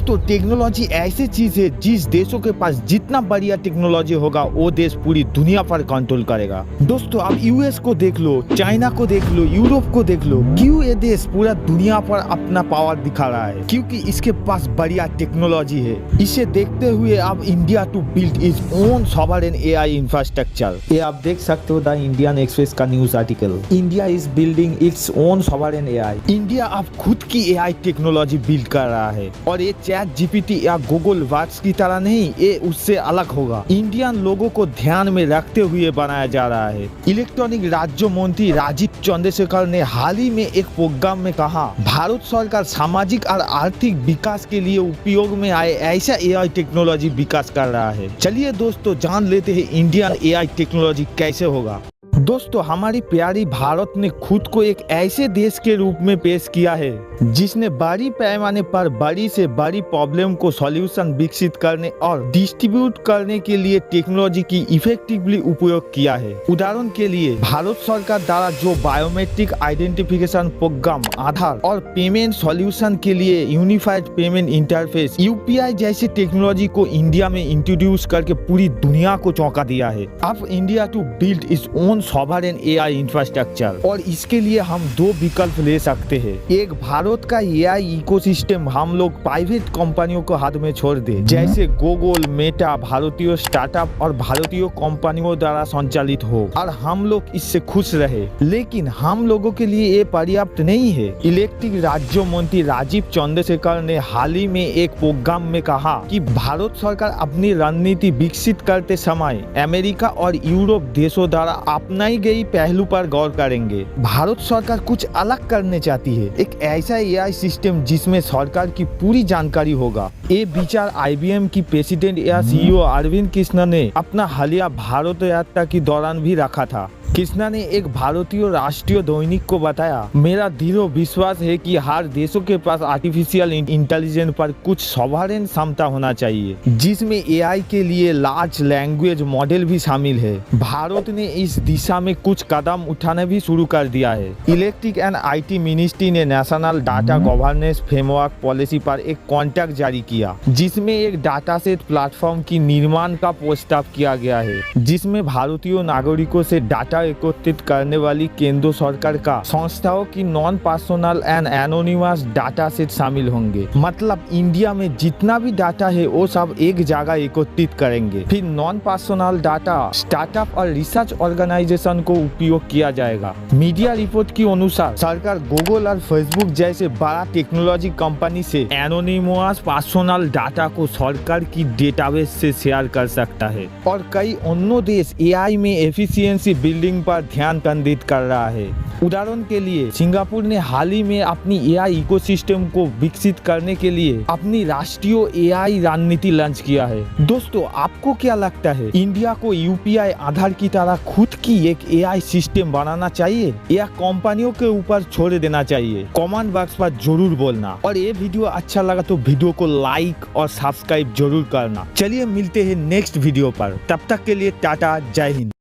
दोस्तों टेक्नोलॉजी ऐसी चीज है जिस देशों के पास जितना बढ़िया टेक्नोलॉजी होगा वो देश पूरी दुनिया पर कंट्रोल करेगा। दोस्तों आप यूएस को देख लो, चाइना को देख लो, यूरोप को देख लो, क्यों ये देश पूरा दुनिया पर अपना पावर दिखा रहा है? क्योंकि इसके पास बढ़िया टेक्नोलॉजी है। इसे देखते हुए अब India to build is own sovereign AI infrastructure. ये आप देख सकते हो द इंडियन एक्सप्रेस का news article. India is building its own sovereign AI. India अब खुद की एआई टेक्नोलॉजी बिल्ड कर रहा है और ये चैट जीपीटी या गूगल वर्क्स की तरह नहीं, ये उससे अलग होगा। इंडियन लोगों को ध्यान में रखते हुए बनाया जा रहा है। इलेक्ट्रॉनिक राज्य मंत्री राजीव चंद्रशेखर ने हाल ही में एक प्रोग्राम में कहा, भारत सरकार सामाजिक और आर्थिक विकास के लिए उपयोग में आए ऐसा एआई टेक्नोलॉजी विकास कर रहा है। चलिए दोस्तों जान लेते हैं इंडियन एआई टेक्नोलॉजी कैसे होगा। दोस्तों हमारी प्यारी भारत ने खुद को एक ऐसे देश के रूप में पेश किया है जिसने बड़ी पैमाने पर बड़ी से बड़ी प्रॉब्लम को सॉल्यूशन विकसित करने और डिस्ट्रीब्यूट करने के लिए टेक्नोलॉजी की इफेक्टिवली उपयोग किया है। उदाहरण के लिए भारत सरकार द्वारा जो बायोमेट्रिक आइडेंटिफिकेशन प्रोग्राम, आधार और पेमेंट सॉल्यूशन के लिए यूनिफाइड पेमेंट इंटरफेस यूपीआई जैसी टेक्नोलॉजी को इंडिया में इंट्रोड्यूस करके पूरी दुनिया को चौंका दिया है। अब India to build its own sovereign AI infrastructure और इसके लिए हम दो विकल्प ले सकते हैं। एक, भारत का एआई इकोसिस्टम हम लोग प्राइवेट कंपनियों को हाथ में छोड़ दे, जैसे गूगल, मेटा भारतीय स्टार्टअप और भारतीय कंपनियों द्वारा संचालित हो और हम लोग इससे खुश रहे। लेकिन हम लोगों के लिए ये पर्याप्त नहीं है। इलेक्ट्रिक राज्य मंत्री राजीव चंद्रशेखर ने हाल ही में एक प्रोग्राम में कहा कि भारत सरकार अपनी रणनीति विकसित करते समय अमेरिका और यूरोप देशों द्वारा अपनाई गई पहलू पर गौर करेंगे। भारत सरकार कुछ अलग करने चाहती है, एक ऐसा एआई सिस्टम जिसमें सरकार की पूरी जानकारी होगा। ये विचार आईबीएम की प्रेसिडेंट या सीईओ अरविंद कृष्णा ने अपना हालिया भारत यात्रा के दौरान भी रखा था। कृष्णा ने एक भारतीय राष्ट्रीय दैनिक को बताया, मेरा दृढ़ विश्वास है कि हर देशों के पास आर्टिफिशियल इंटेलिजेंस पर कुछ सॉवरेन क्षमता होना चाहिए, जिसमें एआई के लिए लार्ज लैंग्वेज मॉडल भी शामिल है। भारत ने इस दिशा में कुछ कदम उठाने भी शुरू कर दिया है। इलेक्ट्रिक एंड आईटी मिनिस्ट्री ने national data governance framework policy पर एक कॉन्ट्रैक्ट जारी किया, जिसमें एक डाटा सेट प्लेटफॉर्म की निर्माण का प्रस्ताव किया गया है, जिसमें भारतीय नागरिकों से डाटा एकत्रित करने वाली केंद्र सरकार का संस्थाओं की non personal and anonymous data set शामिल होंगे। मतलब इंडिया में जितना भी डाटा है वो सब एक जगह एकत्रित करेंगे। फिर नॉन पर्सनल डाटा स्टार्टअप और रिसर्च ऑर्गेनाइजेशन को उपयोग किया जाएगा। मीडिया रिपोर्ट के अनुसार सरकार गूगल और फेसबुक जैसे बड़ा टेक्नोलॉजी कंपनी से एनोनिमस पर्सनल डाटा को सरकार की डेटाबेस से शेयर कर सकता है और कई अन्य देश एआई में एफिशिएंसी बिल्डिंग पर ध्यान केंद्रित कर रहा है। उदाहरण के लिए सिंगापुर ने हाल ही में अपनी एआई इकोसिस्टम को विकसित करने के लिए अपनी राष्ट्रीय एआई रणनीति लॉन्च किया है। दोस्तों आपको क्या लगता है, इंडिया को यूपीआई आधार की तरह खुद की एक एआई सिस्टम बनाना चाहिए या कंपनियों के ऊपर छोड़ देना चाहिए? कमेंट बॉक्स पर जरूर बोलना और ये वीडियो अच्छा लगा तो वीडियो को लाइक और सब्सक्राइब जरूर करना। चलिए मिलते हैं नेक्स्ट वीडियो पर, तब तक के लिए टाटा, जय हिंद।